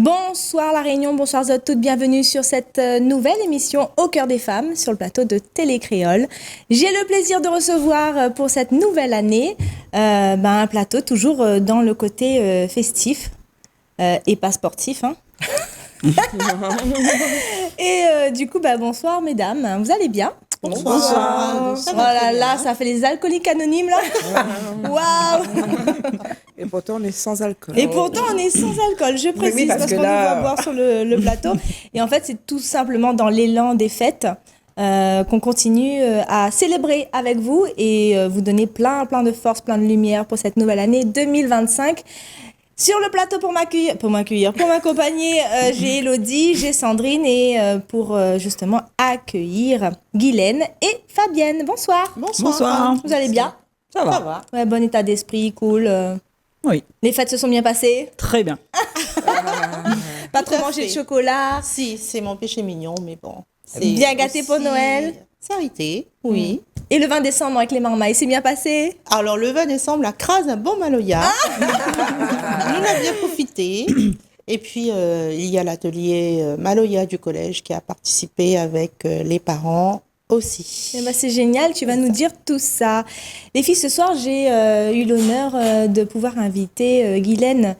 Bonsoir La Réunion, bonsoir à toutes, bienvenue sur cette nouvelle émission Au cœur des femmes sur le plateau de Télé Créole. J'ai le plaisir de recevoir pour cette nouvelle année un plateau toujours dans le côté festif et pas sportif. Hein. Et du coup, bonsoir mesdames, vous allez bien? Bonsoir. Voilà, là, ça fait les alcooliques anonymes là. Waouh. Et pourtant, on est sans alcool. Et pourtant, on est sans alcool, je précise, Oui, parce qu'on nous voit boire sur le plateau. Et en fait, c'est tout simplement dans l'élan des fêtes qu'on continue à célébrer avec vous et vous donner plein de force, plein de lumière pour cette nouvelle année 2025. Sur le plateau pour m'accompagner, j'ai Elodie, j'ai Sandrine et pour justement accueillir Guylaine et Fabienne. Bonsoir. Bonsoir. Vous allez bien? Ça va. Ouais, bon état d'esprit, cool. Oui. Les fêtes se sont bien passées? Très bien. Pas trop manger de chocolat? Si, c'est mon péché mignon, mais bon. Bien gâté pour Noël? C'est arrêté, oui. Et le 20 décembre avec les marmailles, c'est bien passé? Alors, le 20 décembre, la crase un bon maloya. Nous, on a bien profité. Et puis, il y a l'atelier Maloya du collège qui a participé avec les parents aussi. Eh c'est génial, tu vas nous dire tout ça. Les filles, ce soir, j'ai eu l'honneur de pouvoir inviter Guylaine,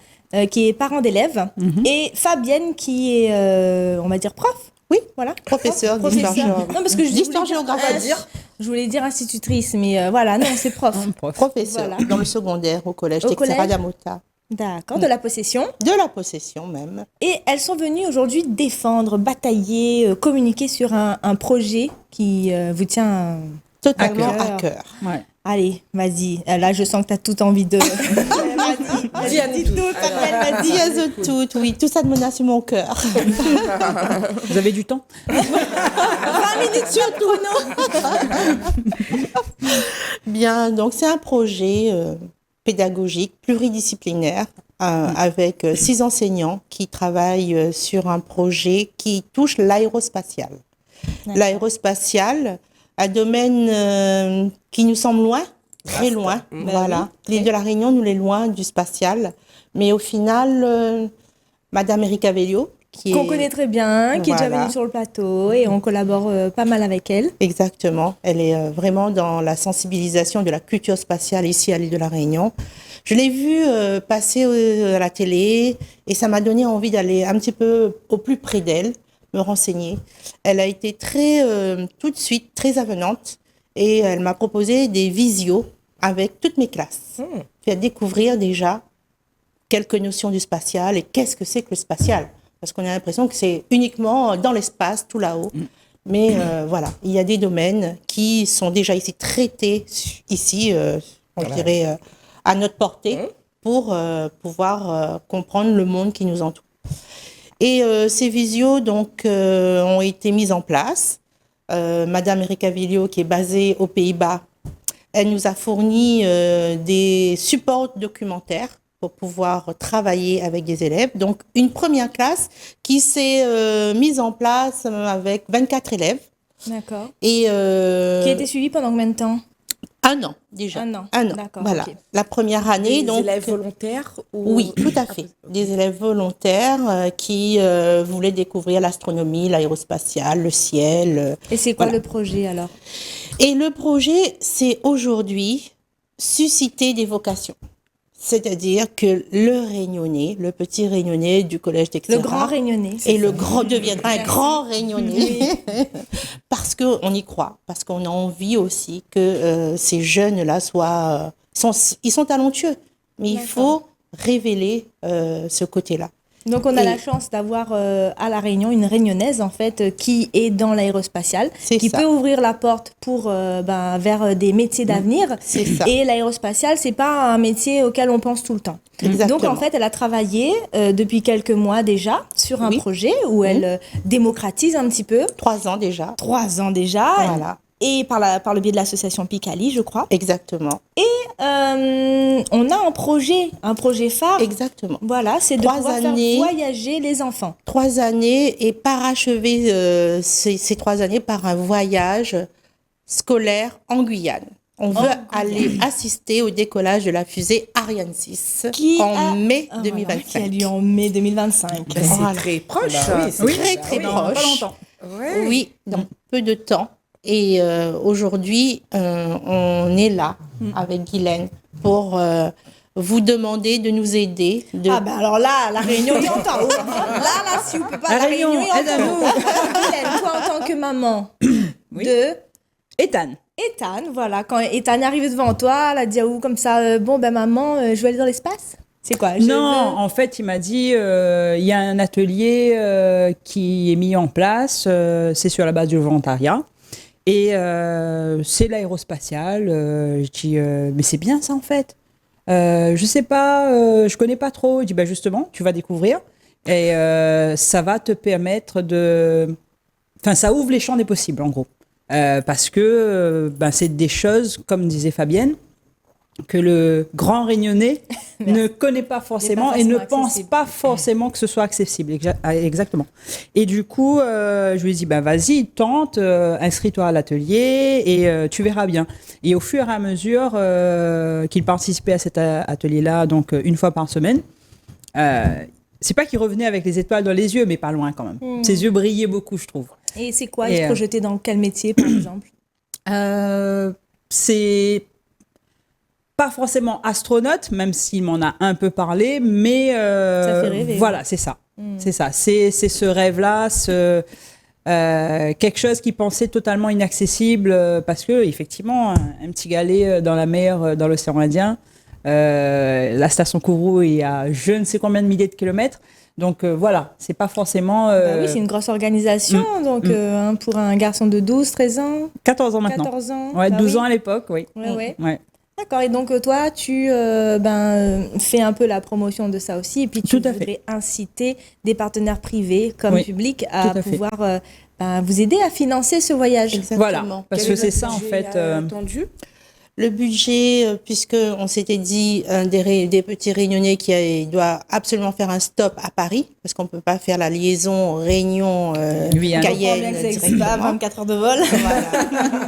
qui est parent d'élèves, et Fabienne, qui est, on va dire, prof. Oui, voilà. Professeur d'histoire-géographie. Non, parce que je dis d'histoire-géographie à dire. Je voulais dire institutrice, mais voilà, non, c'est prof. Professeur, Voilà. dans le secondaire, au collège Texera-Yamota. D'accord, de la possession. De la possession, même. Et elles sont venues aujourd'hui défendre, batailler, communiquer sur un projet qui vous tient totalement à cœur. Ouais. Allez, vas-y. Là, je sens que tu as toute envie de... Dis tout, dis tout, oui, tout ça de menace sur mon cœur. Vous avez du temps? 20 minutes sur le chrono. Bien, donc c'est un projet pédagogique pluridisciplinaire avec 6 enseignants qui travaillent sur un projet qui touche l'aérospatial. L'aérospatial, un domaine qui nous semble loin, très loin, voilà. L'île de la Réunion nous est loin du spatial, mais au final, Madame Erika Velio, qu'on connaît très bien, qui est déjà venue sur le plateau et on collabore pas mal avec elle. Exactement, elle est vraiment dans la sensibilisation de la culture spatiale ici à l'île de la Réunion. Je l'ai vue passer à la télé et ça m'a donné envie d'aller un petit peu au plus près d'elle, me renseigner. Elle a été tout de suite très avenante et elle m'a proposé des visios avec toutes mes classes. Faire découvrir déjà quelques notions du spatial et qu'est-ce que c'est que le spatial. Parce qu'on a l'impression que c'est uniquement dans l'espace, tout là-haut. Mais voilà, il y a des domaines qui sont déjà ici traités, ici, on dirait, à notre portée, pour pouvoir comprendre le monde qui nous entoure. Et ces visios donc, ont été mises en place. Madame Erika Vilio, qui est basée aux Pays-Bas, elle nous a fourni des supports documentaires pour pouvoir travailler avec des élèves. Donc, une première classe qui s'est mise en place avec 24 élèves. D'accord. Et qui a été suivie pendant combien de temps? 1 an, déjà. 1 an. 1 an. D'accord. Voilà. Okay. La première année, des donc. Des élèves volontaires ou... Oui, tout à fait. Des élèves volontaires qui voulaient découvrir l'astronomie, l'aérospatiale, le ciel. Et c'est quoi le projet alors? Et le projet, c'est aujourd'hui susciter des vocations. C'est-à-dire que le Réunionnais, le petit Réunionnais du collège Texera, le grand Réunionnais, et le grand deviendra un grand Réunionnais, parce qu'on y croit, parce qu'on a envie aussi que ces jeunes-là ils sont talentueux, mais il faut révéler ce côté-là. Donc on a la chance d'avoir à La Réunion une Réunionnaise en fait qui est dans l'aérospatiale, qui peut ouvrir la porte pour vers des métiers d'avenir. C'est ça. Et l'aérospatiale, c'est pas un métier auquel on pense tout le temps. Exactement. Donc en fait, elle a travaillé depuis quelques mois déjà sur un projet où elle démocratise un petit peu. 3 ans déjà. 3 ans déjà. Voilà. Et par le biais de l'association Picali, je crois. Exactement. Et on a un projet phare. Exactement. Voilà, c'est de pouvoir faire voyager les enfants. 3 années et parachever ces 3 années par un voyage scolaire en Guyane. On veut aller assister au décollage de la fusée Ariane 6 mai Voilà, 2025. qui a lieu en mai 2025. C'est très proche. Voilà. C'est Oui, très Dans pas proche. longtemps. Ouais. Oui, dans peu de temps. Et aujourd'hui, on est là avec Guylaine pour vous demander de nous aider. Ah ben alors là, la Réunion y entend. Là, si vous ne pouvez pas, la Réunion y aide-nous. entend. Guylaine, toi en tant que maman Oui. de Ethan. Ethan, voilà, quand Ethan est arrivé devant toi, elle a dit comme ça, bon ben maman, je vais aller dans l'espace. C'est quoi? Non, en fait, il m'a dit, il y a un atelier qui est mis en place, c'est sur la base du volontariat, et c'est l'aérospatial. Je dis, mais c'est bien ça en fait. Je sais pas, je connais pas trop. Il dit, bah justement, tu vas découvrir, et ça va te permettre de... Enfin, ça ouvre les champs des possibles, en gros. Parce que c'est des choses, comme disait Fabienne, que le grand Réunionnais ne connaît pas forcément et ne pense pas forcément que ce soit accessible. Exactement. Et du coup, je lui ai dit, vas-y, tente, inscris-toi à l'atelier et tu verras bien. Et au fur et à mesure qu'il participait à cet atelier-là, donc une fois par semaine, c'est pas qu'il revenait avec les étoiles dans les yeux, mais pas loin quand même. Ses yeux brillaient beaucoup, je trouve. Et c'est quoi? Il se projetait dans quel métier, par exemple? C'est pas forcément astronaute, même s'il m'en a un peu parlé, mais ça fait rêver. Voilà, c'est ça. C'est ça. C'est ce rêve-là, quelque chose qu'il pensait totalement inaccessible, parce que effectivement, un petit galet dans la mer, dans l'océan Indien, la station Kourou est à je ne sais combien de milliers de kilomètres. Donc voilà, c'est pas forcément... oui, c'est une grosse organisation, donc pour un garçon de 12, 13 ans 14 ans maintenant. 14 ans. Ouais, 12 ans à l'époque, oui. Ouais. Ouais. D'accord, et donc toi, tu fais un peu la promotion de ça aussi, et puis tu voudrais inciter des partenaires privés comme publics à pouvoir vous aider à financer ce voyage. Exactement. Voilà, parce que c'est ça en fait... Attendu. Le budget, puisque on s'était dit des petits Réunionnais qui doit absolument faire un stop à Paris, parce qu'on peut pas faire la liaison Réunion Cayenne pas 24 heures de vol. Voilà.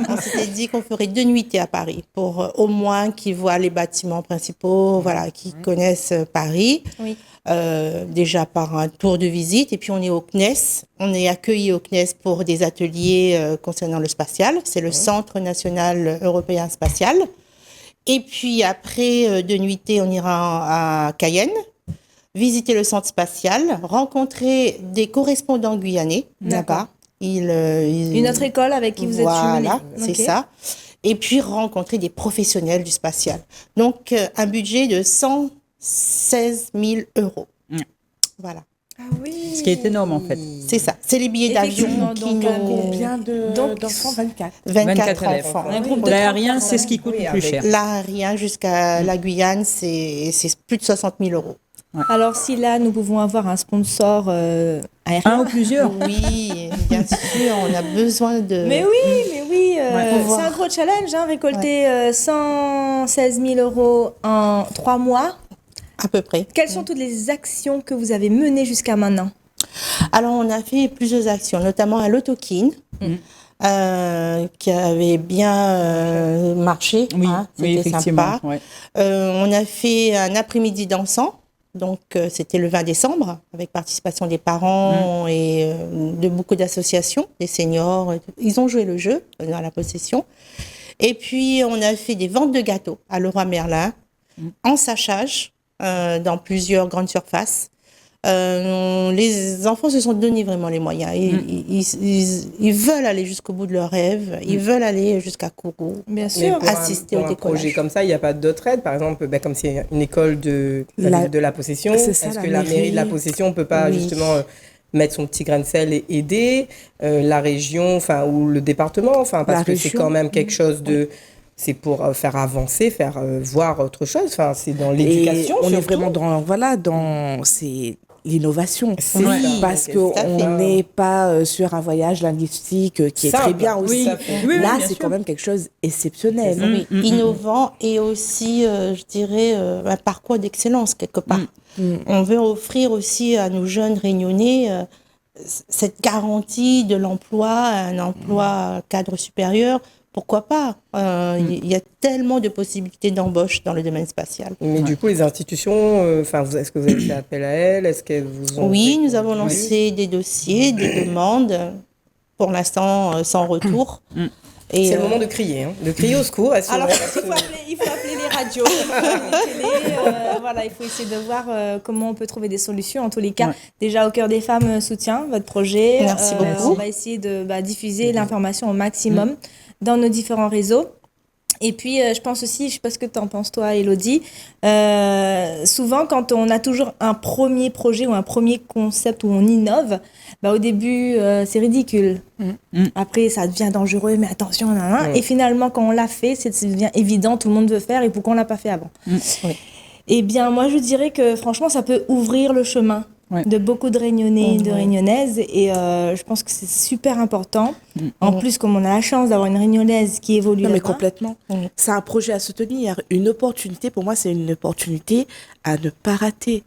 On s'était dit qu'on ferait 2 nuitées à Paris pour au moins qu'ils voient les bâtiments principaux, voilà, qu'ils connaissent Paris. Oui. Déjà par un tour de visite, et puis on est au CNES. On est accueilli au CNES pour des ateliers concernant le spatial. C'est le Centre national européen spatial. Et puis après 2 nuitées, on ira à Cayenne, visiter le centre spatial, rencontrer des correspondants guyanais là-bas. Une autre école avec qui vous êtes jumelés. Voilà, c'est ça. Et puis rencontrer des professionnels du spatial. Donc un budget de 116 000 €. Voilà. Ah oui. Ce qui est énorme en fait. C'est ça. C'est les billets d'avion qui nous... Combien d'enfants? 24. 24 enfants. Un groupe de L'aérien, c'est ce qui coûte le plus cher. L'aérien jusqu'à la Guyane, c'est plus de 60 000 €. Ouais. Alors si là, nous pouvons avoir un sponsor aérien. Un ou plusieurs. Oui, bien sûr, on a besoin de... Mais oui, c'est un gros challenge, récolter 116 000 € en 3 mois. À peu près. Quelles sont toutes les actions que vous avez menées jusqu'à maintenant? Alors, on a fait plusieurs actions, notamment à l'Autokin, qui avait bien marché. Oui, c'était sympa. Ouais. On a fait un après-midi dansant. Donc, c'était le 20 décembre, avec participation des parents et de beaucoup d'associations, des seniors. Ils ont joué le jeu dans la possession. Et puis, on a fait des ventes de gâteaux à Leroy Merlin, en sachage, dans plusieurs grandes surfaces. Les enfants se sont donné vraiment les moyens. Ils veulent aller jusqu'au bout de leur rêve. Ils veulent aller jusqu'à Kourou. Bien sûr. Assister au décollage. Un projet comme ça, il n'y a pas d'autre aide. Par exemple, comme c'est une école de la possession, est-ce que la mairie de la possession ne peut pas justement mettre son petit grain de sel et aider la région, ou le département, parce que c'est quand même quelque chose de... C'est pour faire avancer, faire voir autre chose. C'est dans l'éducation. On est vraiment dans c'est l'innovation. Parce qu'on n'est pas sur un voyage linguistique qui est très bien aussi. Oui, là, bien c'est sûr. quand même quelque chose exceptionnel. Innovant et aussi, je dirais, un parcours d'excellence quelque part. On veut offrir aussi à nos jeunes Réunionnais cette garantie de l'emploi, un emploi cadre supérieur, pourquoi pas? Il y a tellement de possibilités d'embauche dans le domaine spatial. Mais du coup, les institutions, est-ce que vous avez fait appel à elles? Est-ce qu'elles vous ont... Oui, nous avons lancé des dossiers, des demandes, pour l'instant sans retour. C'est le moment de crier, de crier au secours. Alors, il faut appeler les radios, les télés, voilà, il faut essayer de voir comment on peut trouver des solutions. En tous les cas, déjà, Au Cœur des Femmes soutient votre projet. Merci beaucoup. On va essayer de diffuser l'information au maximum dans nos différents réseaux. Et puis, je pense aussi, je ne sais pas ce que tu en penses toi, Élodie, souvent quand on a toujours un premier projet ou un premier concept où on innove, au début, c'est ridicule. Après, ça devient dangereux, mais attention, et finalement, quand on l'a fait, ça devient évident, tout le monde veut faire, et pourquoi on ne l'a pas fait avant? Eh bien, moi, je dirais que franchement, ça peut ouvrir le chemin de beaucoup de Réunionnais et de Réunionnaises, et je pense que c'est super important. En plus, comme on a la chance d'avoir une Réunionnaise qui évolue mais complètement. C'est un projet à soutenir, une opportunité. Pour moi, c'est une opportunité à ne pas rater.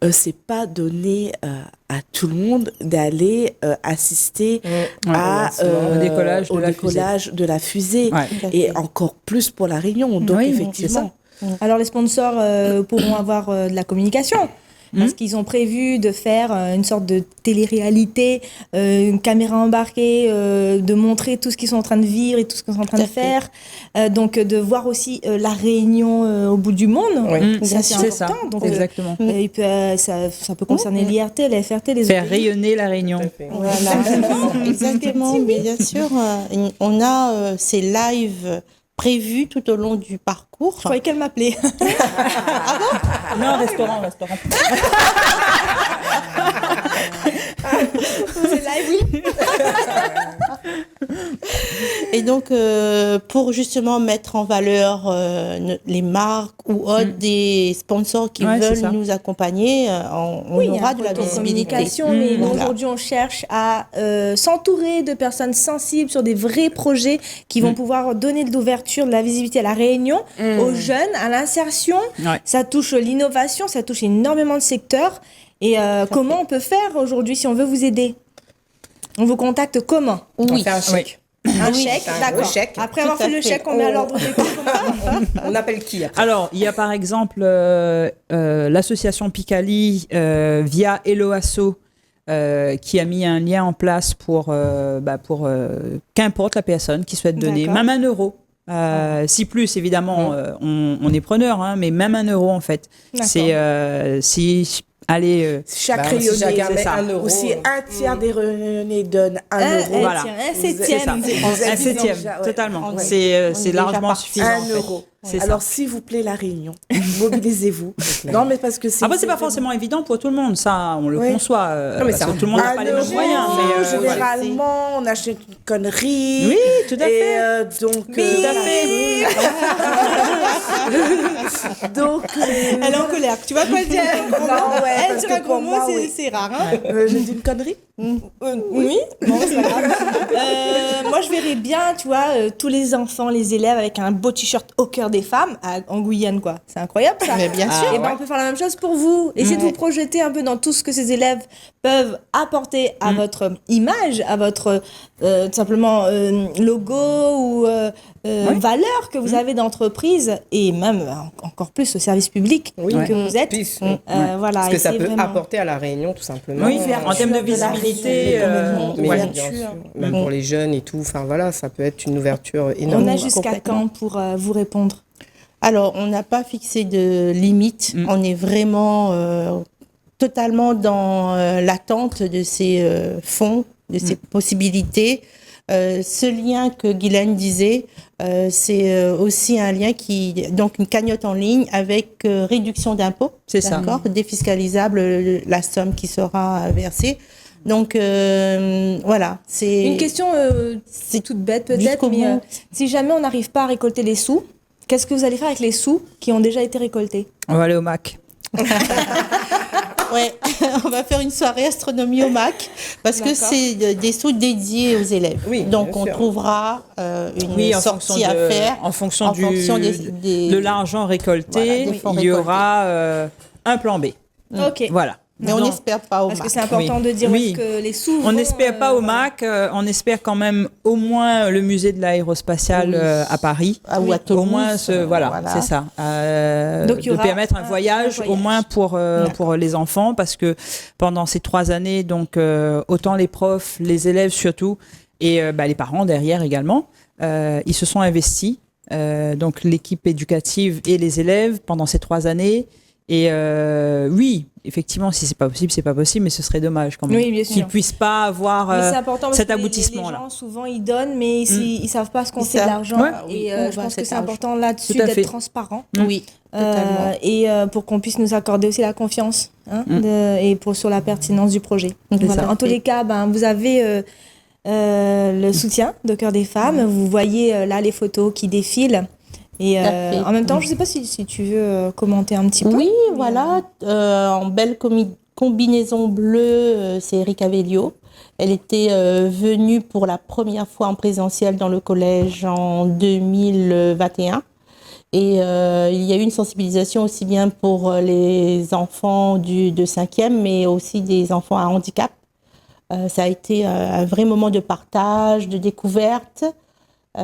C'est pas donné à tout le monde d'aller assister au décollage de la fusée, et encore plus pour la Réunion. Donc effectivement. Alors les sponsors pourront avoir de la communication. Parce qu'ils ont prévu de faire une sorte de télé-réalité, une caméra embarquée, de montrer tout ce qu'ils sont en train de vivre et tout ce qu'ils sont en train de faire. Donc, de voir aussi la Réunion au bout du monde. Ça, c'est important. Ça. Donc, exactement. ça peut concerner l'IRT, la FRT, les faire rayonner la Réunion. Voilà. Exactement. Bien sûr, on a ces lives prévu tout au long du parcours. Je croyais qu'elle m'appelait. Ah bon? Non, restaurant. C'est live, oui. Et donc, pour justement mettre en valeur les marques ou autres des sponsors qui veulent nous accompagner, on aura de la communication. Mais aujourd'hui, on cherche à s'entourer de personnes sensibles sur des vrais projets qui vont pouvoir donner de l'ouverture, de la visibilité à la Réunion, aux jeunes, à l'insertion. Ça touche l'innovation, ça touche énormément de secteurs. Et comment on peut faire aujourd'hui si on veut vous aider? On vous contacte comment? On fait un chèque. Un chèque, d'accord. Après avoir fait le chèque, on met à l'ordre des comptes. On appelle qui après? Alors, il y a par exemple l'association Picali via Eloasso qui a mis un lien en place pour qu'importe la personne qui souhaite donner, même 1 euro. Si plus, évidemment, on est preneur, mais même 1 euro en fait. C'est allez, chaque Réunionnais met 1 euro. Ou si un tiers des Réunionnais donne 1 euro. Voilà. Un septième. Un septième, totalement. C'est largement suffisant. 1 euro. Alors, s'il vous plaît, la Réunion, mobilisez-vous. Non, mais parce que c'est... Après, c'est pas forcément évident pour tout le monde, ça, on le conçoit. Non, mais tout le monde n'a pas les mêmes moyens. Mais généralement, on achète une connerie. Oui, tout à fait. Donc, tout à fait. Donc, elle est en colère. Tu vois quoi dire? Non, ouais, elle, sur un gros mot, c'est rare. Hein. J'ai dit une connerie? Oui, bon, c'est pas grave. Moi, je verrais bien, tu vois, tous les enfants, les élèves avec un beau t-shirt Au Cœur des Femmes en Guyane, quoi. C'est incroyable, ça. Mais bien sûr. Et on peut faire la même chose pour vous. Essayez de vous projeter un peu dans tout ce que ces élèves peuvent apporter à votre image, à votre tout simplement logo ou valeur que vous avez d'entreprise et même encore plus au service public que vous êtes. Voilà, ce que ça peut apporter à la Réunion, tout simplement. Oui, en termes de visibilité, même pour les jeunes et tout. Enfin voilà, ça peut être une ouverture énorme. On a jusqu'à quand pour vous répondre? Alors, on n'a pas fixé de limite. On est vraiment totalement dans l'attente de ces fonds, de ces possibilités. Ce lien que Guylaine disait, c'est aussi un lien donc une cagnotte en ligne avec réduction d'impôts. C'est ça. D'accord, défiscalisable la somme qui sera versée. Donc voilà, c'est une question, c'est toute bête peut-être, mais si jamais on n'arrive pas à récolter les sous, qu'est-ce que vous allez faire avec les sous qui ont déjà été récoltés? On va aller au MAC. Ouais, on va faire une soirée astronomie au MAC parce que c'est des sous dédiés aux élèves. Oui, donc on trouvera une sortie à faire en fonction de l'argent récolté. Il y aura un plan B. Ok. Voilà. Mais on n'espère pas au MAC. Parce que c'est important de dire où est-ce que les sous On n'espère pas au MAC, on espère quand même au moins le musée de l'aérospatiale à Paris. Ou à Toulouse. Au moins, voilà, c'est ça. Donc, de permettre un voyage au moins pour les enfants, parce que pendant ces 3 années, donc autant les profs, les élèves surtout, et les parents derrière également, ils se sont investis. Donc l'équipe éducative et les élèves pendant ces 3 années. Et oui, effectivement, si c'est pas possible, mais ce serait dommage quand même qu'ils puissent pas avoir cet aboutissement-là. Les gens souvent ils donnent, mais ils savent pas ce qu'on fait de l'argent. Et je pense que c'est important là-dessus d'être transparent. Oui, totalement. Et pour qu'on puisse nous accorder aussi la confiance et sur la pertinence du projet. Voilà. En tous les cas, vous avez le soutien de Cœur des Femmes. Vous voyez là les photos qui défilent. Et en même temps, je ne sais pas si tu veux commenter un petit peu. Oui, voilà, en belle combinaison bleue, c'est Erika Vellio. Elle était venue pour la première fois en présentiel dans le collège en 2021. Et il y a eu une sensibilisation aussi bien pour les enfants de 5e, mais aussi des enfants à handicap. Ça a été un vrai moment de partage, de découverte. Les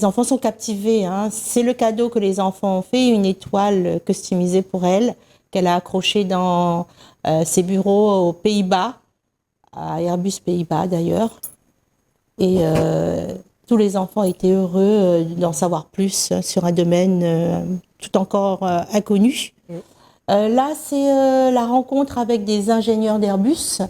enfants sont captivés. C'est le cadeau que les enfants ont fait, une étoile customisée pour elle, qu'elle a accrochée dans ses bureaux aux Pays-Bas, à Airbus Pays-Bas d'ailleurs. Et tous les enfants étaient heureux d'en savoir plus sur un domaine tout encore inconnu. Là, c'est la rencontre avec des ingénieurs d'Airbus.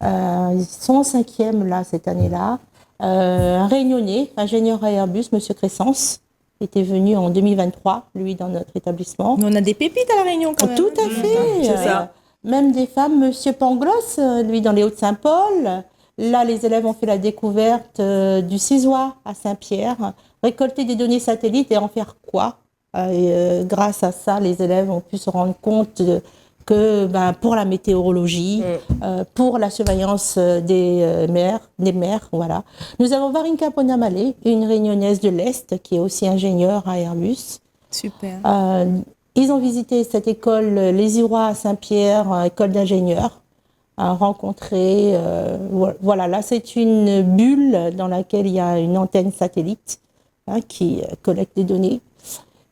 Ils sont en 5e là, cette année-là. Un Réunionnais, ingénieur à Airbus, M. Cressens, était venu en 2023, lui, dans notre établissement. Mais on a des pépites à La Réunion quand même. Tout à fait. C'est ça. Même des femmes, M. Pangloss, lui, dans les Hauts-de-Saint-Paul. Là, les élèves ont fait la découverte du CISOA à Saint-Pierre. Récolter des données satellites et en faire quoi ? Grâce à ça, les élèves ont pu se rendre compte que pour la météorologie, pour la surveillance des mers, voilà. Nous avons Varinka Ponamale, une réunionnaise de l'Est qui est aussi ingénieure à Airbus. Super. Ils ont visité cette école, les Irois à Saint-Pierre, école d'ingénieurs, rencontré. Voilà, là c'est une bulle dans laquelle il y a une antenne satellite qui collecte des données.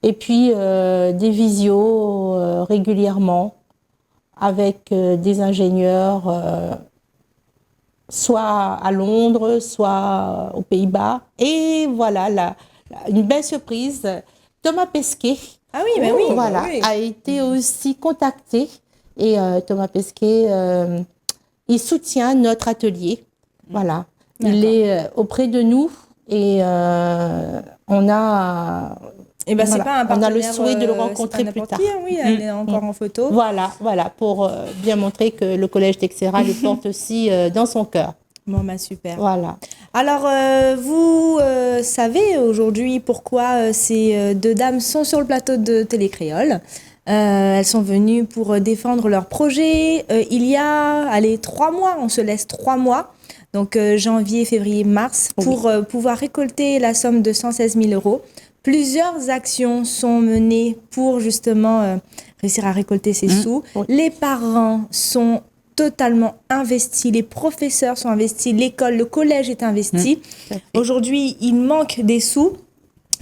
Et puis des visios régulièrement avec des ingénieurs, soit à Londres, soit aux Pays-Bas. Et voilà, une belle surprise. Thomas Pesquet, a été aussi contacté. Et Thomas Pesquet, il soutient notre atelier. Voilà. D'accord. Il est auprès de nous et on a... c'est pas un partenaire, on a le souhait de le rencontrer plus tard. Elle est encore en photo. Voilà, pour bien montrer que le collège Texera le porte aussi dans son cœur. Bon, super. Voilà. Alors, vous savez aujourd'hui pourquoi ces 2 dames sont sur le plateau de Télécréole. Elles sont venues pour défendre leur projet. Il y a, 3 mois, on se laisse 3 mois. Donc, janvier, février, mars, pour pouvoir récolter la somme de 116 000 €. Plusieurs actions sont menées pour justement réussir à récolter ces sous. Les parents sont totalement investis, les professeurs sont investis, l'école, le collège est investi. Aujourd'hui, il manque des sous.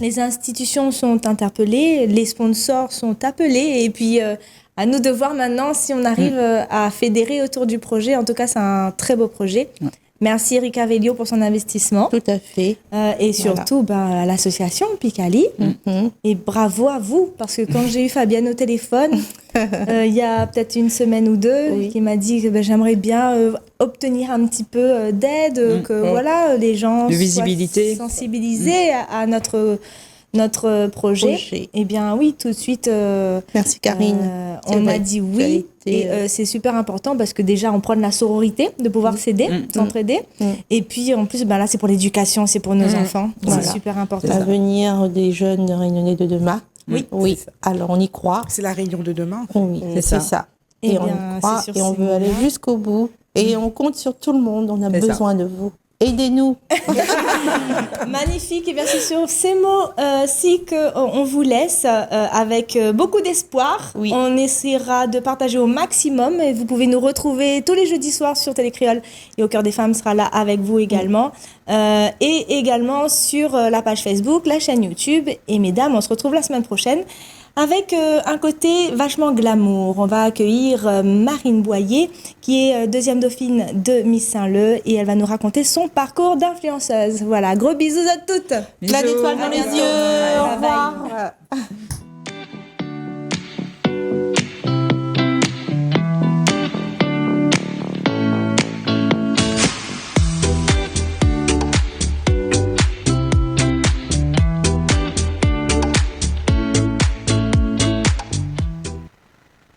Les institutions sont interpellées, les sponsors sont appelés et puis à nous de voir maintenant si on arrive à fédérer autour du projet. En tout cas, c'est un très beau projet. Merci Erika Vellio pour son investissement. Tout à fait. Et surtout à l'association Picali. Et bravo à vous, parce que quand j'ai eu Fabienne au téléphone, il y a peut-être une semaine ou 2, qui m'a dit que j'aimerais bien obtenir un petit peu d'aide, que les gens de visibilité, soient sensibilisés à notre projet. Eh bien oui, tout de suite. Merci Karine. On a dit oui. Et c'est super important parce que déjà, on prend de la sororité, de pouvoir s'aider, s'entraider. Et puis, en plus, là, c'est pour l'éducation, c'est pour nos enfants. Voilà. C'est super important. L'avenir des jeunes réunionnais de demain. Oui. Alors, on y croit. C'est la réunion de demain. Oui, c'est ça. Et on y croit et on veut aller jusqu'au bout. Et on compte sur tout le monde. On a besoin de vous. Aidez-nous. Magnifique. Et bien, c'est sur ces mots-ci qu'on vous laisse avec beaucoup d'espoir. Oui. On essaiera de partager au maximum. Et vous pouvez nous retrouver tous les jeudis soirs sur Télécréole. Et Au Cœur des Femmes sera là avec vous également. Et également sur la page Facebook, la chaîne YouTube. Et mesdames, on se retrouve la semaine prochaine avec un côté vachement glamour. On va accueillir Marine Boyer, qui est deuxième dauphine de Miss Saint-Leu, et elle va nous raconter son parcours d'influenceuse. Voilà, gros bisous à toutes. La d'étoile dans les yeux. Au Bye bye. revoir.